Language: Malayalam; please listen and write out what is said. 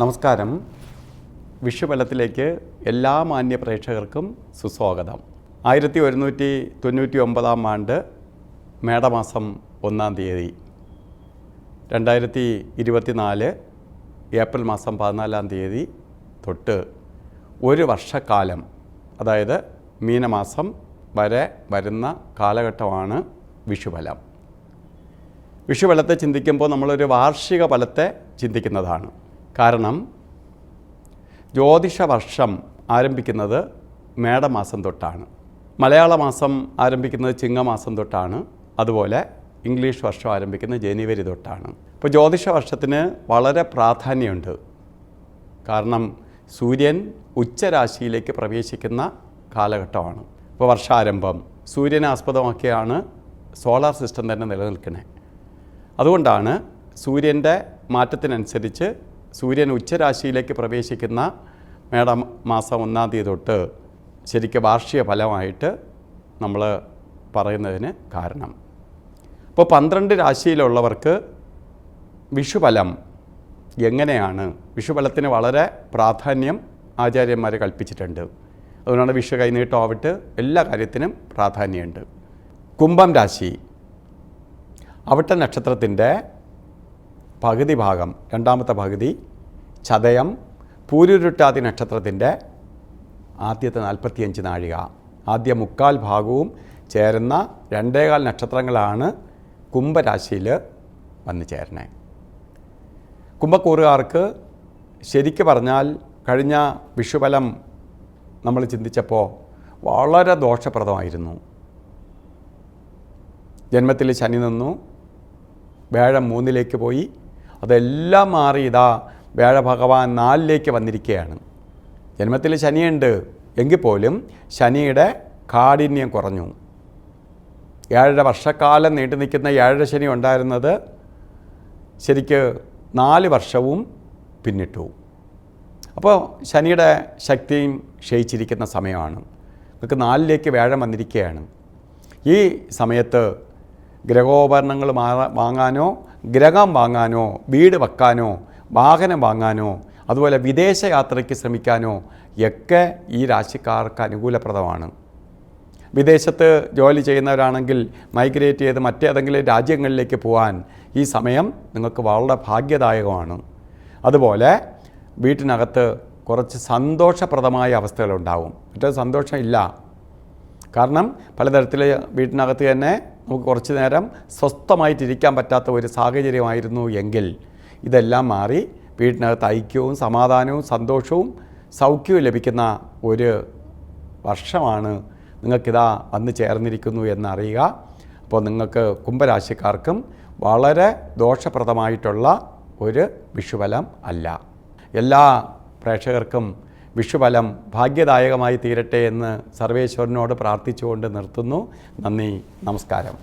നമസ്കാരം. വിഷുബലത്തിലേക്ക് എല്ലാ മാന്യ പ്രേക്ഷകർക്കും സുസ്വാഗതം. 1199 ആണ്ട് മേടമാസം 1-ാം തീയതി 2024 ഏപ്രിൽ മാസം 14-ാം തീയതി തൊട്ട് ഒരു വർഷക്കാലം, അതായത് മീനമാസം വരെ വരുന്ന കാലഘട്ടമാണ് വിഷുബലം. വിഷുബലത്തെ ചിന്തിക്കുമ്പോൾ നമ്മളൊരു വാർഷിക ഫലത്തെ ചിന്തിക്കുന്നതാണ്. കാരണം ജ്യോതിഷ വർഷം ആരംഭിക്കുന്നത് മേടമാസം തൊട്ടാണ്. മലയാള മാസം ആരംഭിക്കുന്നത് ചിങ്ങമാസം തൊട്ടാണ്. അതുപോലെ ഇംഗ്ലീഷ് വർഷം ആരംഭിക്കുന്നത് ജനുവരി തൊട്ടാണ്. ഇപ്പോൾ ജ്യോതിഷ വർഷത്തിന് വളരെ പ്രാധാന്യമുണ്ട്. കാരണം സൂര്യൻ ഉച്ചരാശിയിലേക്ക് പ്രവേശിക്കുന്ന കാലഘട്ടമാണ്. ഇപ്പോൾ വർഷാരംഭം സൂര്യനെ ആസ്പദമാക്കിയാണ് സോളാർ സിസ്റ്റം തന്നെ നിലനിൽക്കുന്നത്. അതുകൊണ്ടാണ് സൂര്യൻ്റെ മാറ്റത്തിനനുസരിച്ച് സൂര്യൻ ഉച്ചരാശിയിലേക്ക് പ്രവേശിക്കുന്ന മേടമാസം 1-ാം തീയതി തൊട്ട് ശരിക്കും വാർഷിക ഫലമായിട്ട് നമ്മൾ പറയുന്നതിന് കാരണം. അപ്പോൾ 12 രാശിയിലുള്ളവർക്ക് വിഷുഫലം എങ്ങനെയാണ്? വിഷുഫലത്തിന് വളരെ പ്രാധാന്യം ആചാര്യന്മാർ കൽപ്പിച്ചിട്ടുണ്ട്. അതുകൊണ്ടാണ് വിഷു കൈനീട്ടമാവട്ടെ എല്ലാ കാര്യത്തിനും പ്രാധാന്യമുണ്ട്. കുംഭം രാശി അവിട്ട നക്ഷത്രത്തിൻ്റെ പകുതി ഭാഗം, രണ്ടാമത്തെ പകുതി ചതയം, പൂരുരുട്ടാതി നക്ഷത്രത്തിൻ്റെ ആദ്യത്തെ 45 നാഴിക, ആദ്യ 3/4 ഭാഗവും ചേരുന്ന 2.25 നക്ഷത്രങ്ങളാണ് കുംഭരാശിയിൽ വന്നു ചേരണേ. കുംഭക്കൂറുകാർക്ക് ശരിക്ക് പറഞ്ഞാൽ കഴിഞ്ഞ വിഷുഫലം നമ്മൾ ചിന്തിച്ചപ്പോൾ വളരെ ദോഷപ്രദമായിരുന്നു. ജന്മത്തിൽ ശനി നിന്നു, വ്യാഴം 3-ലേക്ക് പോയി, അതെല്ലാം മാറി ഇതാ വ്യാഴഭഗവാൻ 4-ലേക്ക് വന്നിരിക്കുകയാണ്. ജന്മത്തിൽ ശനിയുണ്ട് എങ്കിൽ പോലും ശനിയുടെ കാഠിന്യം കുറഞ്ഞു. 7 വർഷക്കാലം നീണ്ടു നിൽക്കുന്ന 7 ശനി ഉണ്ടായിരുന്നത് ശരിക്ക് 4 വർഷവും പിന്നിട്ടു. അപ്പോൾ ശനിയുടെ ശക്തിയും ക്ഷയിച്ചിരിക്കുന്ന സമയമാണ്. നമുക്ക് 4-ലേക്ക് വ്യാഴം വന്നിരിക്കുകയാണ്. ഈ സമയത്ത് ഗ്രഹോപകരണങ്ങൾ വാങ്ങാനോ, ഗ്രഹം വാങ്ങാനോ, വീട് വെക്കാനോ, വാഹനം വാങ്ങാനോ, അതുപോലെ വിദേശ യാത്രയ്ക്ക് ശ്രമിക്കാനോ ഒക്കെ ഈ രാശിക്കാർക്ക് അനുകൂലപ്രദമാണ്. വിദേശത്ത് ജോലി ചെയ്യുന്നവരാണെങ്കിൽ മൈഗ്രേറ്റ് ചെയ്ത് മറ്റേതെങ്കിലും രാജ്യങ്ങളിലേക്ക് പോകാൻ ഈ സമയം നിങ്ങൾക്ക് വളരെ ഭാഗ്യദായകമാണ്. അതുപോലെ വീട്ടിനകത്ത് കുറച്ച് സന്തോഷപ്രദമായ അവസ്ഥകളുണ്ടാവും. മറ്റേ സന്തോഷമില്ല. കാരണം പലതരത്തിൽ വീട്ടിനകത്ത് തന്നെ നമുക്ക് കുറച്ച് നേരം സ്വസ്ഥമായിട്ടിരിക്കാൻ പറ്റാത്ത ഒരു സാഹചര്യമായിരുന്നു എങ്കിൽ ഇതെല്ലാം മാറി വീട്ടിനകത്ത് ഐക്യവും സമാധാനവും സന്തോഷവും സൗഖ്യവും ലഭിക്കുന്ന ഒരു വർഷമാണ് നിങ്ങൾക്കിതാ വന്നു ചേർന്നിരിക്കുന്നു എന്നറിയുക. അപ്പോൾ നിങ്ങൾക്ക് കുംഭരാശിക്കാർക്കും വളരെ ദോഷപ്രദമായിട്ടുള്ള ഒരു വിഷുഫലം അല്ല. എല്ലാ പ്രേക്ഷകർക്കും വിഷുഫലം ഭാഗ്യദായകമായി തീരട്ടെ എന്ന് സർവേശ്വരനോട് പ്രാർത്ഥിച്ചുകൊണ്ട് നിർത്തുന്നു. നന്ദി, നമസ്കാരം.